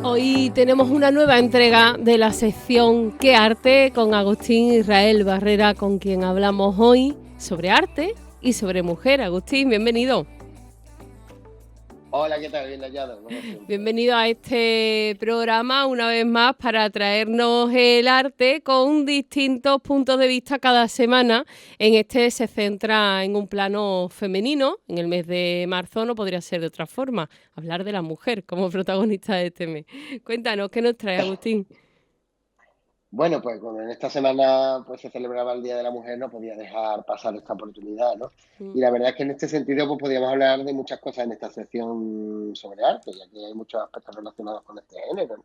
Hoy tenemos una nueva entrega de la sección ¿Qué arte? Con Agustín Israel Barrera, con quien hablamos hoy sobre arte y sobre mujer. Agustín, bienvenido. Hola, ¿qué tal? Bien hallado, como siempre. Bienvenido a este programa una vez más para traernos el arte con distintos puntos de vista cada semana. En este se centra en un plano femenino. En el mes de marzo no podría ser de otra forma. Hablar de la mujer como protagonista de este mes. Cuéntanos, ¿qué nos trae, Agustín? Bueno, pues como en esta semana pues se celebraba el Día de la Mujer, no podía dejar pasar esta oportunidad, ¿no? Mm. Y la verdad es que en este sentido pues podríamos hablar de muchas cosas en esta sección sobre arte, ya que hay muchos aspectos relacionados con este género, ¿no?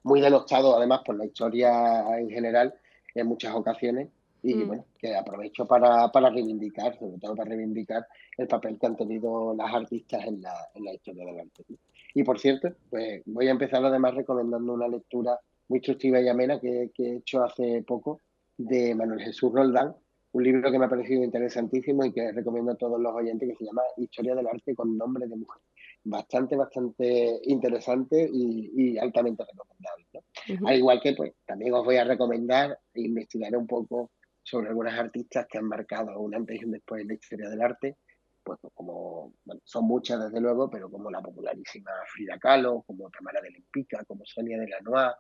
Muy denostado además por la historia en general en muchas ocasiones y Mm. bueno, que aprovecho para reivindicar, sobre todo para reivindicar el papel que han tenido las artistas en la historia del arte, ¿no? Y por cierto, pues voy a empezar además recomendando una lectura muy instructiva y amena que he hecho hace poco de Manuel Jesús Roldán, un libro que me ha parecido interesantísimo y que recomiendo a todos los oyentes, que se llama Historia del arte con nombre de mujer. Bastante interesante y altamente recomendable, ¿no? Ujú. Al igual que pues también os voy a recomendar e investigar un poco sobre algunas artistas que han marcado un antes y un después en la historia del arte, pues como, bueno, son muchas desde luego, pero como la popularísima Frida Kahlo, como Tamara de Lempicka, como Sonia de Lanois,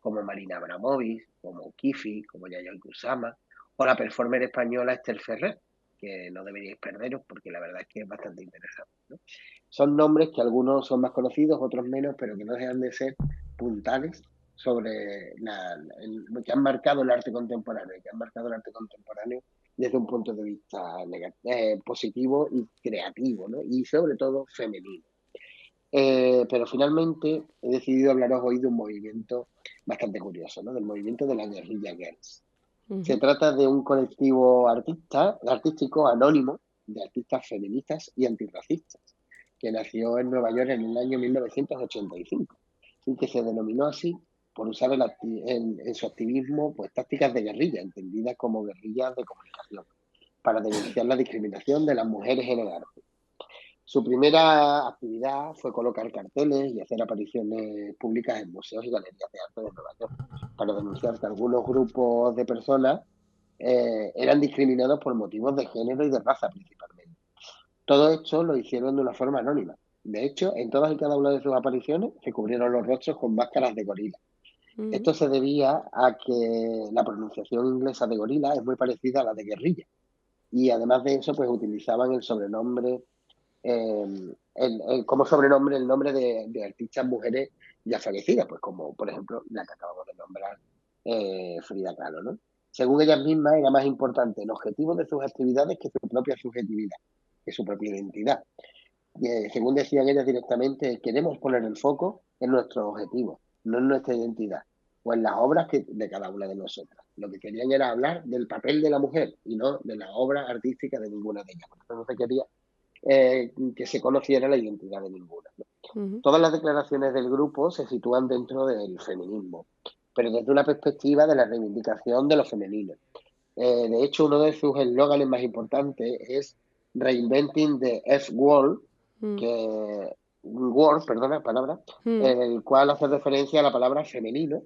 como Marina Abramovic, como Kifi, como Yayoi Kusama, o la performer española Esther Ferrer, que no deberíais perderos porque la verdad es que es bastante interesante, ¿no? Son nombres que algunos son más conocidos, otros menos, pero que no dejan de ser puntales sobre que han marcado el arte contemporáneo, que han marcado el arte contemporáneo desde un punto de vista positivo y creativo, ¿no? Y sobre todo femenino. Pero finalmente he decidido hablaros hoy de un movimiento bastante curioso, ¿no? Del movimiento de la guerrilla girls. Se Ujú. trata de un colectivo artístico anónimo de artistas feministas y antirracistas, que nació en Nueva York en el año 1985 y que se denominó así por usar en su activismo pues, tácticas de guerrilla, entendidas como guerrillas de comunicación, para denunciar la discriminación de las mujeres en el arte. Su primera actividad fue colocar carteles y hacer apariciones públicas en museos y galerías de arte de Nueva York para denunciar que algunos grupos de personas eran discriminados por motivos de género y de raza principalmente. Todo esto lo hicieron de una forma anónima. De hecho, en todas y cada una de sus apariciones se cubrieron los rostros con máscaras de gorila. Ujú. Esto se debía a que la pronunciación inglesa de gorila es muy parecida a la de guerrilla. Y además de eso, pues utilizaban el sobrenombre eh, como sobrenombre el nombre de artistas mujeres ya fallecidas, pues como por ejemplo la que acabamos de nombrar, Frida Kahlo, ¿no? Según ellas mismas, era más importante el objetivo de sus actividades que su propia subjetividad, que su propia identidad. Según decían ellas directamente, queremos poner el foco en nuestros objetivos, no en nuestra identidad, o en las obras de cada una de nosotras. Lo que querían era hablar del papel de la mujer y no de las obras artísticas de ninguna de ellas. Por eso no se quería que se conociera la identidad de ninguna, ¿no? Ujú. Todas las declaraciones del grupo se sitúan dentro del feminismo, pero desde una perspectiva de la reivindicación de lo femenino. De hecho, uno de sus eslóganes más importantes es Reinventing the F-Word, Mm. que word, perdona, palabra, Mm. en el cual hace referencia a la palabra femenino,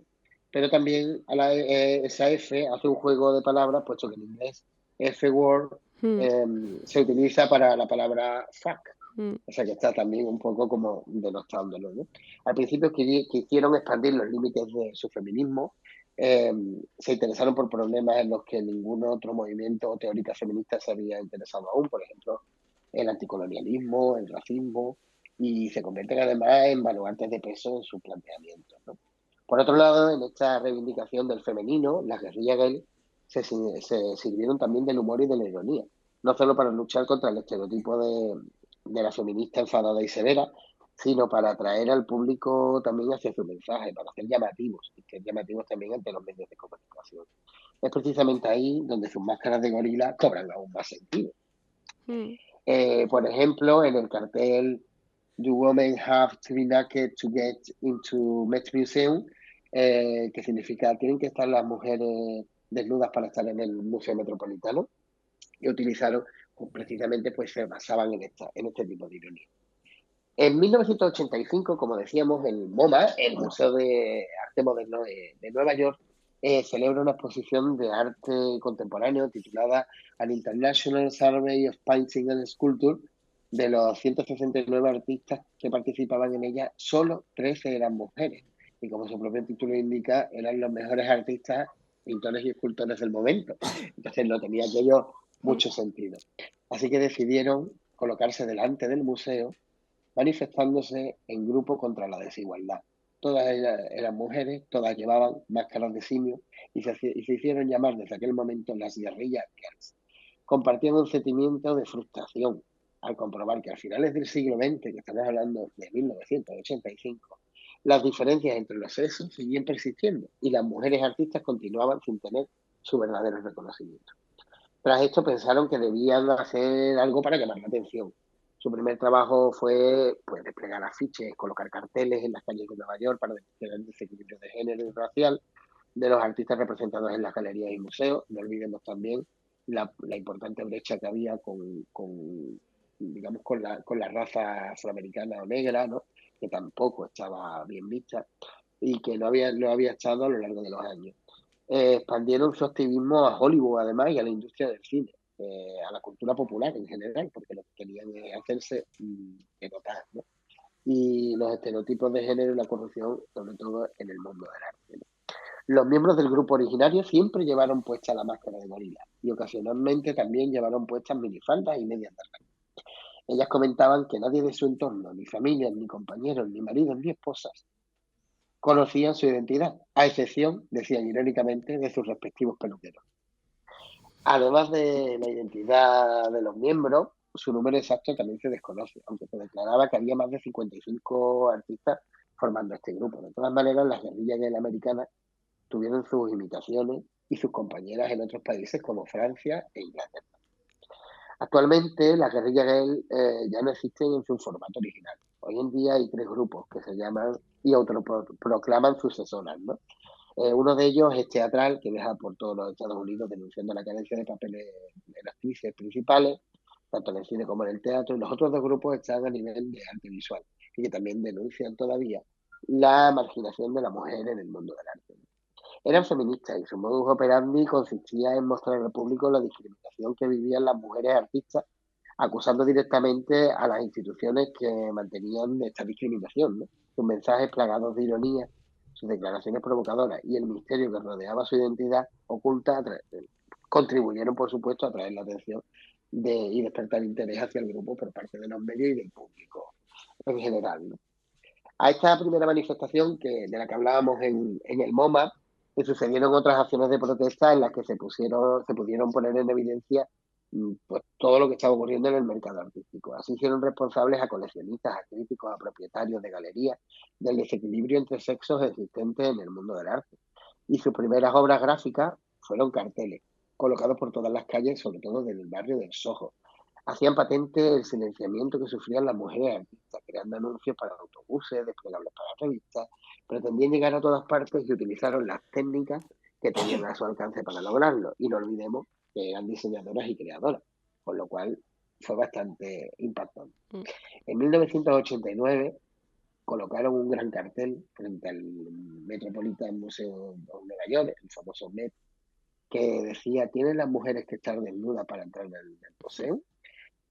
pero también esa F hace un juego de palabras, puesto que en inglés F-Word Mm. se utiliza para la palabra fuck. Mm. O sea que está también un poco como denostándolo, ¿no? Al principio quisieron expandir los límites de su feminismo, eh, se interesaron por problemas en los que ningún otro movimiento o teórica feminista se había interesado aún, por ejemplo, el anticolonialismo, el racismo, y se convierten además en baluartes de peso en sus planteamientos, ¿no? Por otro lado, en esta reivindicación del femenino, las guerrillas gay se sirvieron también del humor y de la ironía, no solo para luchar contra el estereotipo de la feminista enfadada y severa, sino para atraer al público también hacia su mensaje, para hacer llamativos, y ser llamativos también ante los medios de comunicación. Es precisamente ahí donde sus máscaras de gorila cobran aún más sentido. Mm. Por ejemplo, en el cartel Do Women Have to Be Naked to Get into Met Museum, que significa tienen que estar las mujeres desnudas para estar en el Museo Metropolitano, y utilizaron, pues, precisamente, pues se basaban en este tipo de ironía. En 1985, como decíamos, el MoMA, el Museo de Arte Moderno de Nueva York, celebra una exposición de arte contemporáneo titulada An International Survey of Painting and Sculpture. De los 169 artistas que participaban en ella, solo 13 eran mujeres. Y como su propio título indica, eran los mejores artistas, pintores y escultores del momento. Entonces no tenía aquello mucho sentido. Así que decidieron colocarse delante del museo manifestándose en grupo contra la desigualdad. Todas ellas eran mujeres, todas llevaban máscaras de simio y se hicieron llamar desde aquel momento las guerrillas girls. Compartían un sentimiento de frustración al comprobar que a finales del siglo XX, que estamos hablando de 1985, las diferencias entre los sexos seguían persistiendo y las mujeres artistas continuaban sin tener su verdadero reconocimiento. Tras esto pensaron que debían hacer algo para llamar la atención. Su primer trabajo fue pues, desplegar afiches, colocar carteles en las calles de Nueva York para denunciar el desequilibrio de género y racial de los artistas representados en las galerías y museos. No olvidemos también la importante brecha que había digamos, con la raza afroamericana o negra, ¿no? Que tampoco estaba bien vista y que no había estado a lo largo de los años. Expandieron su activismo a Hollywood, además, y a la industria del cine, a la cultura popular en general, porque lo que querían es hacerse notar, ¿no? Y los estereotipos de género y la corrupción, sobre todo en el mundo del arte, ¿no? Los miembros del grupo originario siempre llevaron puesta la máscara de gorila y ocasionalmente también llevaron puestas minifaldas y medias de raya. Ellas comentaban que nadie de su entorno, ni familias, ni compañeros, ni maridos, ni esposas, conocían su identidad, a excepción, decían irónicamente, de sus respectivos peluqueros. Además de la identidad de los miembros, su número exacto también se desconoce, aunque se declaraba que había más de 55 artistas formando este grupo. De todas maneras, las guerrillas gay americanas tuvieron sus imitaciones y sus compañeras en otros países como Francia e Inglaterra. Actualmente, las guerrillas gay ya no existen en su formato original. Hoy en día hay 3 grupos que se llaman y autoproclaman sucesoras, ¿no? Uno de ellos es teatral, que viaja por todos los Estados Unidos denunciando la carencia de papeles en actrices principales, tanto en el cine como en el teatro. Y los otros 2 grupos están a nivel de arte visual, y que también denuncian todavía la marginación de la mujer en el mundo del arte. Eran feministas y su modus operandi consistía en mostrar al público la discriminación que vivían las mujeres artistas, acusando directamente a las instituciones que mantenían esta discriminación, ¿no? Sus mensajes plagados de ironía, sus declaraciones provocadoras y el misterio que rodeaba su identidad oculta contribuyeron, por supuesto, a atraer la atención y despertar interés hacia el grupo por parte de los medios y del público en general, ¿no? A esta primera manifestación de la que hablábamos en el MoMA, le sucedieron otras acciones de protesta en las que se pudieron poner en evidencia pues, todo lo que estaba ocurriendo en el mercado artístico. Así hicieron responsables a coleccionistas, a críticos, a propietarios de galerías del desequilibrio entre sexos existente en el mundo del arte. Y sus primeras obras gráficas fueron carteles, colocados por todas las calles, sobre todo del barrio del Soho. Hacían patente el silenciamiento que sufrían las mujeres artistas, creando anuncios para autobuses, desplegables para revistas, pretendían llegar a todas partes y utilizaron las técnicas que tenían a su alcance para lograrlo. Y no olvidemos que eran diseñadoras y creadoras, con lo cual fue bastante impactante. Mm. En 1989 colocaron un gran cartel frente al Metropolitan Museum de Nueva York, el famoso Met, que decía: ¿tienen las mujeres que estar desnudas para entrar en el museo?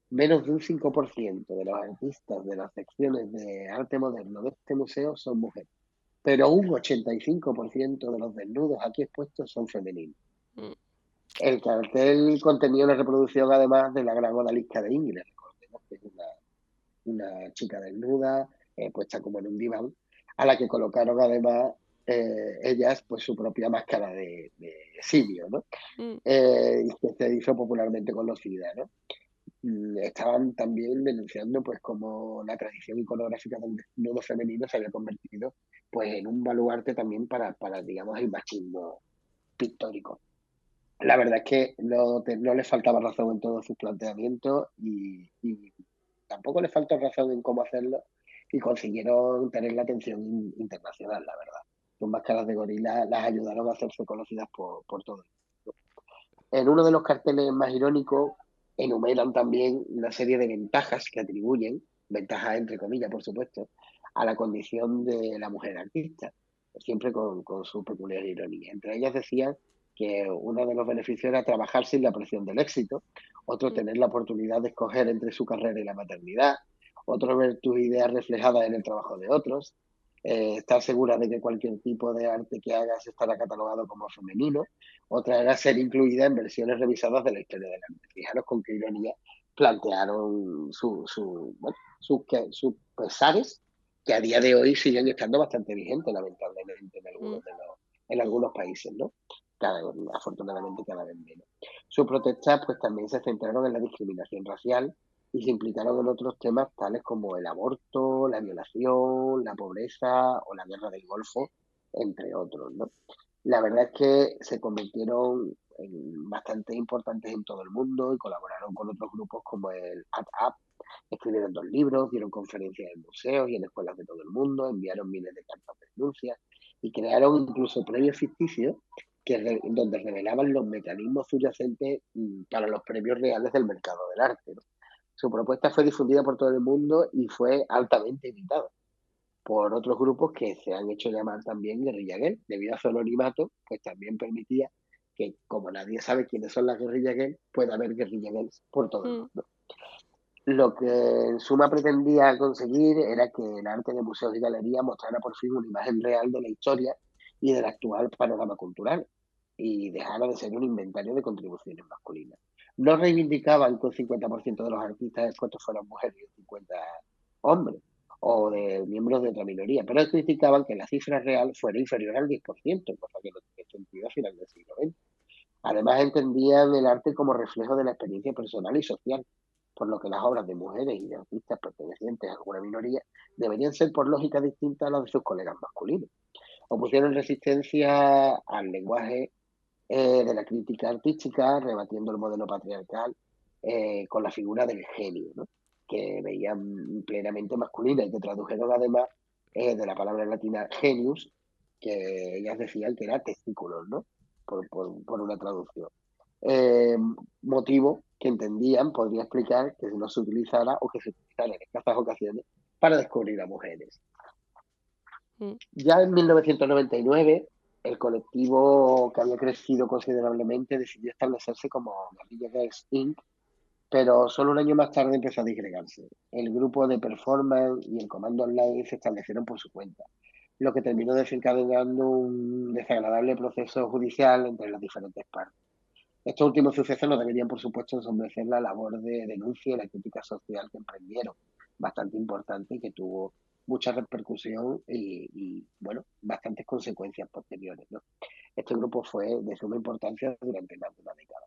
Menos de un 5% de los artistas de las secciones de arte moderno de este museo son mujeres, pero un 85% de los desnudos aquí expuestos son femeninos. Mm. El cartel contenía una reproducción además de la gran odalisca de Ingres, recordemos que es una chica desnuda, puesta como en un diván, a la que colocaron además ellas pues su propia máscara de simio, ¿no? Mm. Y que se hizo popularmente conocida, ¿no? Estaban también denunciando pues como la tradición iconográfica del desnudo femenino se había convertido pues en un baluarte también para digamos el machismo pictórico. La verdad es que no les faltaba razón en todos sus planteamientos y tampoco les faltó razón en cómo hacerlo y consiguieron tener la atención internacional, la verdad. Sus máscaras de gorila las ayudaron a hacerse conocidas por todo el mundo. En uno de los carteles más irónicos enumeran también una serie de ventajas que atribuyen ventaja entre comillas, por supuesto, a la condición de la mujer artista, siempre con su peculiar ironía. Entre ellas decían que uno de los beneficios era trabajar sin la presión del éxito, otro mm, tener la oportunidad de escoger entre su carrera y la maternidad, otro ver tus ideas reflejadas en el trabajo de otros, estar segura de que cualquier tipo de arte que hagas estará catalogado como femenino, otra era ser incluida en versiones revisadas de la historia del arte. Fijaros con qué ironía plantearon bueno, sus pesares, que a día de hoy siguen estando bastante vigentes, lamentablemente, mm, en algunos países, ¿no? Afortunadamente cada vez menos. Sus protestas pues también se centraron en la discriminación racial y se implicaron en otros temas tales como el aborto, la violación, la pobreza o la guerra del Golfo, entre otros, ¿no? La verdad es que se convirtieron en bastante importantes en todo el mundo y colaboraron con otros grupos como el AT-UP, escribieron 2 libros, dieron conferencias en museos y en escuelas de todo el mundo, enviaron miles de cartas de denuncia y crearon incluso premios ficticios donde revelaban los mecanismos subyacentes para los premios reales del mercado del arte, ¿no? Su propuesta fue difundida por todo el mundo y fue altamente imitada por otros grupos que se han hecho llamar también guerrilla girl. Debido a su anonimato, pues también permitía que, como nadie sabe quiénes son las guerrilla girl, pueda haber guerrilla girls por todo el mm, mundo. Lo que en suma pretendía conseguir era que el arte de museos y galerías mostrara por fin una imagen real de la historia y del actual panorama cultural y dejara de ser un inventario de contribuciones masculinas. No reivindicaban que un 50% de los artistas expuestos fueran mujeres y un 50% hombres o de miembros de otra minoría, pero criticaban que la cifra real fuera inferior al 10%, cosa que no tiene sentido a final del siglo XX. Además, entendían el arte como reflejo de la experiencia personal y social, por lo que las obras de mujeres y de artistas pertenecientes a alguna minoría deberían ser por lógica distinta a las de sus colegas masculinos. Opusieron resistencia al lenguaje de la crítica artística, rebatiendo el modelo patriarcal con la figura del genio, ¿no? Que veían plenamente masculina y que tradujeron además de la palabra latina genius, que ellas decían que era testículos, ¿no? Por una traducción. Eh, Motivo que entendían podría explicar que no se utilizara o que se utilizara en escasas ocasiones para descubrir a mujeres. mm. Ya en 1999, el colectivo, que había crecido considerablemente, decidió establecerse como Guerrilla Girls Inc., pero solo un año más tarde empezó a disgregarse. El grupo de performance y el comando online se establecieron por su cuenta, lo que terminó desencadenando un desagradable proceso judicial entre las diferentes partes. Estos últimos sucesos no deberían, por supuesto, ensombrecer la labor de denuncia y la crítica social que emprendieron, bastante importante y que tuvo mucha repercusión bueno, bastantes consecuencias posteriores, ¿no? Este grupo fue de suma importancia durante más de una década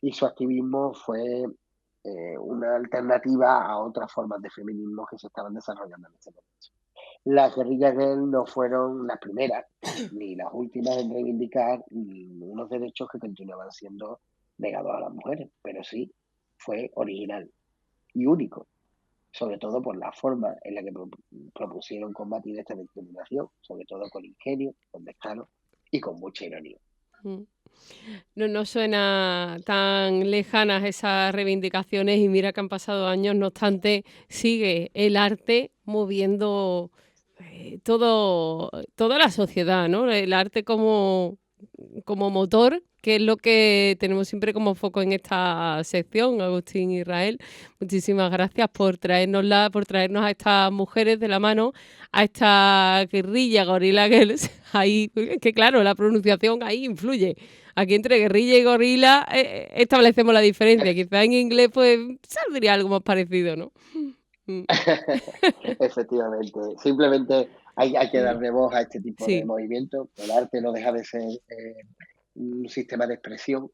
y su activismo fue una alternativa a otras formas de feminismo que se estaban desarrollando en ese momento. Las guerrillas girls no fueron las primeras ni las últimas en reivindicar unos derechos que continuaban siendo negados a las mujeres, pero sí fue original y único, sobre todo por la forma en la que propusieron combatir esta discriminación, sobre todo con ingenio, con descaro y con mucha ironía. Mm. No nos suena tan lejanas esas reivindicaciones y mira que han pasado años, no obstante, sigue el arte moviendo toda la sociedad, ¿no? El arte como motor, que es lo que tenemos siempre como foco en esta sección, Agustín Israel. Muchísimas gracias por traernosla, por traernos a estas mujeres de la mano, a esta guerrilla Gorilla Girls. Ahí, que claro, la pronunciación ahí influye. Aquí entre guerrilla y gorila establecemos la diferencia. Quizá en inglés pues saldría algo más parecido, ¿no? Mm, Efectivamente, simplemente hay que mm, darle voz a este tipo de sí. movimientos. El arte no deja de ser un sistema de expresión,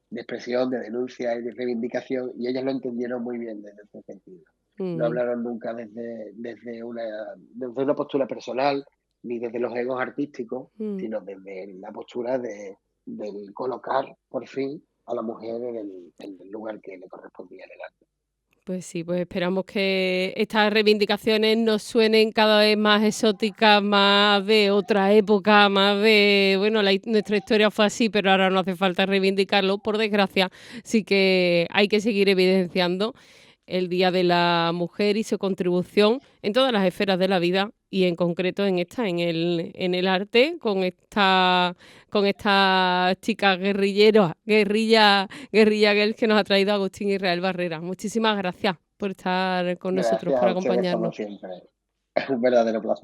de denuncia y de reivindicación, y ellos lo entendieron muy bien desde ese sentido. No Mm, hablaron nunca desde una postura personal, ni desde los egos artísticos, mm. sino desde la postura de colocar por fin a la mujer en el lugar que le correspondía en el arte. Pues sí, pues esperamos que estas reivindicaciones nos suenen cada vez más exóticas, más de otra época, más de, bueno, nuestra historia fue así, pero ahora no hace falta reivindicarlo, por desgracia, sí que hay que seguir evidenciando el Día de la Mujer y su contribución en todas las esferas de la vida y en concreto en esta, en el arte, con esta chica guerrilla girl que nos ha traído Agustín Israel Barrera. Muchísimas gracias por estar con nosotros, Gracias por a ustedes como acompañarnos. siempre. Es un verdadero placer.